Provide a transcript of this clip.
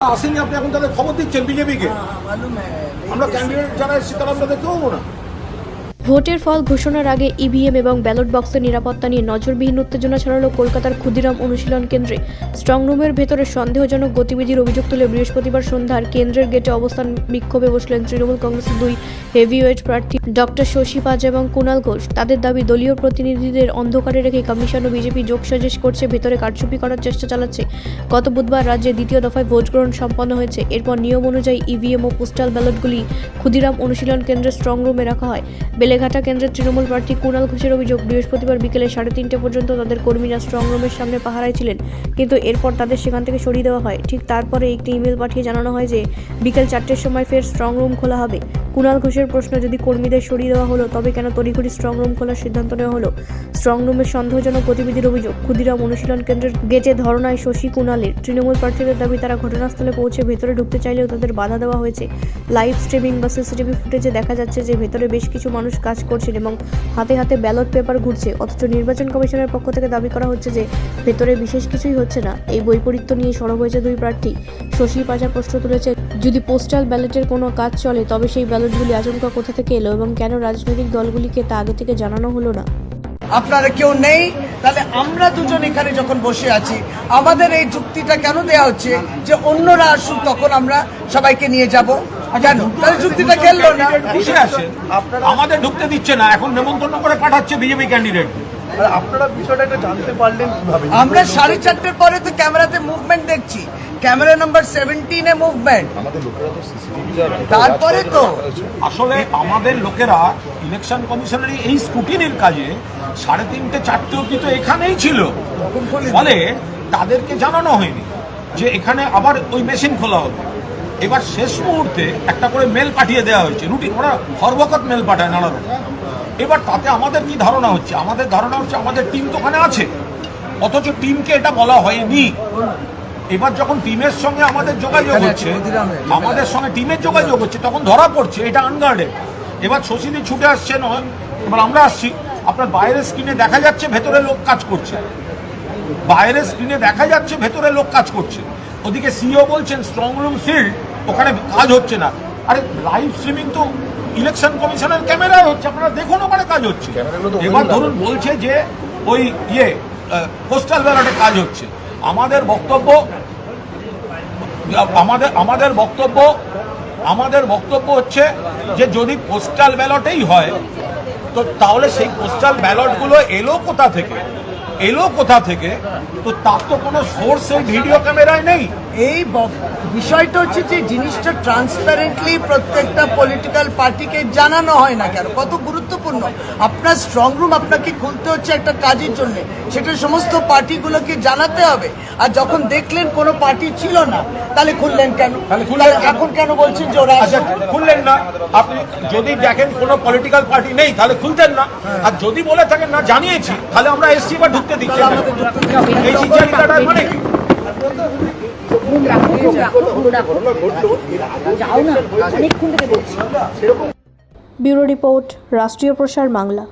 আসেনি, আপনি এখন তাদের খবর দিচ্ছেন বিজেপিকে। আমরা ক্যান্ডিডেট যারা এসেছি তারা আমরা দেখতে পাবো না। ভোটের ফল ঘোষণার আগে ইভিএম এবং ব্যালট বক্সের নিরাপত্তা নিয়ে নজরবিহীন উত্তেজনা ছড়ালো কলকাতার ক্ষুদিরাম অনুশীলন কেন্দ্রে। স্ট্রংরুমের ভেতরে সন্দেহজনক গতিবিধির অভিযোগ তুলে বৃহস্পতিবার সন্ধ্যার কেন্দ্রের গেটে অবস্থান বিক্ষোভে বসলেন তৃণমূল কংগ্রেসের দুই হেভিওয়েট প্রার্থী ডক্টর শশী পাজ এবং কুণাল ঘোষ। তাদের দাবি, দলীয় প্রতিনিধিদের অন্ধকারে রেখে কমিশন ও বিজেপি যোগসাজশ করছে, ভেতরে কারচুপি করার চেষ্টা চালাচ্ছে। গত বুধবার রাজ্যে দ্বিতীয় দফায় ভোট গ্রহণ সম্পন্ন হয়েছে। এরপর নিয়ম অনুযায়ী ইভিএম ও পোস্টাল ব্যালটগুলি ক্ষুদিরাম অনুশীলন কেন্দ্রের স্ট্রংরুমে রাখা হয়। বেলেঘাটা কেন্দ্রের তৃণমূল প্রার্থী কুণাল ঘোষের অভিযোগ, বৃহস্পতিবার বিকেলে 3:30 পর্যন্ত তাদের কর্মীরা স্ট্রংরুমের সামনে পাহারায় ছিলেন, কিন্তু এরপর তাদের সেখান থেকে সরিয়ে দেওয়া হয়। ঠিক তারপরে একটি ইমেল পাঠিয়ে জানানো হয় যে বিকেল 4টের সময় ফের স্ট্রংরুম খোলা হবে। কুণাল ঘোষের প্রশ্ন, যদি কর্মীদের সরিয়ে দেওয়া হলো তবে কেন তড়িঘড়ি স্ট্রংরুম খোলার সিদ্ধান্ত নেওয়া হলো? স্ট্রংরুমের সন্দেহজনক গতিবিধির অভিযোগ, ক্ষুদিরাম অনুশীলন কেন্দ্রের গেটে ধর্নায় শশী কুণালের। তৃণমূল প্রার্থীদের দাবি, তারা ঘটনাস্থলে পৌঁছে ভেতরে ঢুকতে চাইলেও তাদের বাধা দেওয়া হয়েছে। লাইভ স্ট্রিমিং বা সিসিটিভি ফুটেজে দেখা যাচ্ছে যে ভেতরে বেশ কিছু মানুষ কাজ করছেন এবং হাতে হাতে ব্যালট পেপার ঘুরছে। অথচ নির্বাচন কমিশনের পক্ষ থেকে দাবি করা হচ্ছে যে ভেতরে বিশেষ কিছুই হচ্ছে না। এই বৈপরীত্য নিয়ে সরব হয়েছে দুই প্রার্থী। শশী পাজা প্রশ্ন তুলেছে, যদি পোস্টাল ব্যালটের কোনো কাজ চলে তবে সেই ব্যালটগুলি আচমকা কোথা থেকে এলো এবং কেন রাজনৈতিক দলগুলিকে তা আগে থেকে জানানো হলো না? আপনারা কেউ নেই, তাহলে আমরা দুজন এখানে যখন বসে আছি, আমাদের এই যুক্তিটা কেন দেয়া হচ্ছে যে অন্যরা আসুক তখন আমরা সবাইকে নিয়ে যাব? কেন তাহলে যুক্তিটা খেললো না? বসে আসেন, আমাদের ঢুকতে দিচ্ছে না, এখন নেমন্তন্ন করে পাঠাচ্ছে বিজেপি ক্যান্ডিডেট। আপনারা বিষয়টা একটা জানতে পারলেন কিভাবে? আমরা 4:30 পরে তো ক্যামেরাতে মুভমেন্ট দেখছি, ক্যামেরা নাম্বার 17-এ মুভমেন্ট। তারপরে তো আসলে আমাদের লোকেরা ইলেকশন কমিশনের এই স্ক্রুটিনির কাজে 3:30 4টে অবধি তো এখানেই ছিল, ফলে তাদেরকে জানানো হয়নি যে এখানে আবার ওই মেশিন খোলা হবে। এবার শেষ মুহূর্তে একটা করে মেল পাঠিয়ে দেওয়া হয়েছে, রুটিন, ওরা হরবকত মেল পাঠায় নানা রকম। এবার তাতে আমাদের কি ধারণা হচ্ছে? আমাদের ধারণা হচ্ছে আমাদের টিম তো ওখানে আছে, অথচ টিমকে এটা বলা হয়নি। এবার যখন টিমের সঙ্গে আমাদের যোগাযোগ হচ্ছে, আমাদের সঙ্গে টিমের যোগাযোগ হচ্ছে, তখন ধরা পড়ছে এটা আনগার্ডেড। এবার শশীদি ছুটে আসছে নয়, এবার আমরা আসছি, আপনার বাইরের স্ক্রিনে দেখা যাচ্ছে ভেতরে লোক কাজ করছে, বাইরের স্ক্রিনে দেখা যাচ্ছে ভেতরে লোক কাজ করছে। ওদিকে সিও বলছেন স্ট্রং রুম সিল্ড, ওখানে কাজ হচ্ছে না। আরে লাইভ স্ট্রিমিং তো ইলেকশন কমিশনের ক্যামেরায় হচ্ছে, আপনারা দেখুন ওখানে কাজ হচ্ছে। এবার ধরুন বলছে যে ওই পোস্টাল ব্যালটে কাজ হচ্ছে। আমাদের বক্তব্য হচ্ছে যে যদি পোস্টাল ব্যালটেই হয় তো তাহলে সেই পোস্টাল ব্যালটগুলো এলো কোথা থেকে? তো তার তো কোনো সোর্স এই ভিডিও ক্যামেরায় নেই। এই বিষয়টা হচ্ছে যে জিনিসটা ট্রান্সপারেন্টলি প্রত্যেকটা পলিটিক্যাল পার্টিকে জানানো হয় না কেন? কত গুরুত্বপূর্ণ। আপনার স্ট্রং রুম আপনাকে খুলতে হচ্ছে একটা কাজের জন্য, সেটা সমস্ত পার্টিগুলোকে জানাতে হবে। আর যখন দেখলেন কোনো পার্টি ছিল না, তাহলে খুললেন কেন? এখন কেন বলছেন যে ওরা খুললেন না? আপনি যদি দেখেন কোনো পলিটিক্যাল পার্টি নেই তাহলে খুলতেন না। আর যদি বলে থাকেন না জানিয়েছি, তাহলে আমরা এসছি বা ঢুকতে দিচ্ছি না। এই চিন্তাটার মানে কি? ব্যুরো রিপোর্ট, রাষ্ট্রীয় প্রসার বাংলা।